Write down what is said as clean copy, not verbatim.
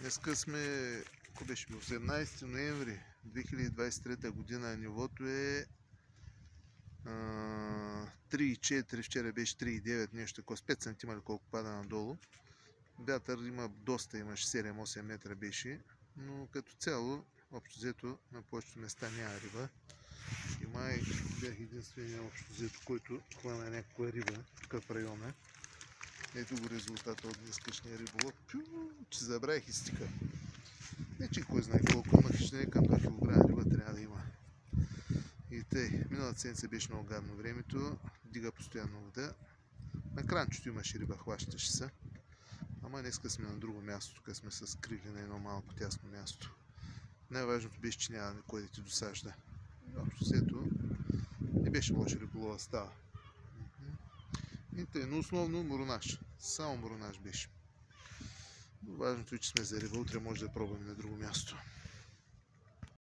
Днеска сме, ако беше 18 ноември 2023 година, нивото е 3,4, вчера беше 3,9, нещо такова, с 5 см или колко пада надолу. Вятър има доста, имаше 7-8 метра беше, но като цяло, общо взето, на повечето места няма риба. И май бях единствения общо взето, който хвана някаква риба тук в района. Ето го резултата от днескашния риболов. Че забравих и стика. Не че кой знае колко, но хищне към 2 кг риба трябва да има. И тъй, миналата седмица беше много гадно времето, дига постоянно вода. На кранчето имаше риба, хващаше се. Ама днеска сме на друго място, тук сме се скрили на едно малко тясно място. Най-важното беше, че няма кой да ти досажда. Общо взето не беше лоша риболова става. И тъй, но основно моронаж. Само моронаж беше. Но важното е, че сме за риба, утре може да пробваме на друго място.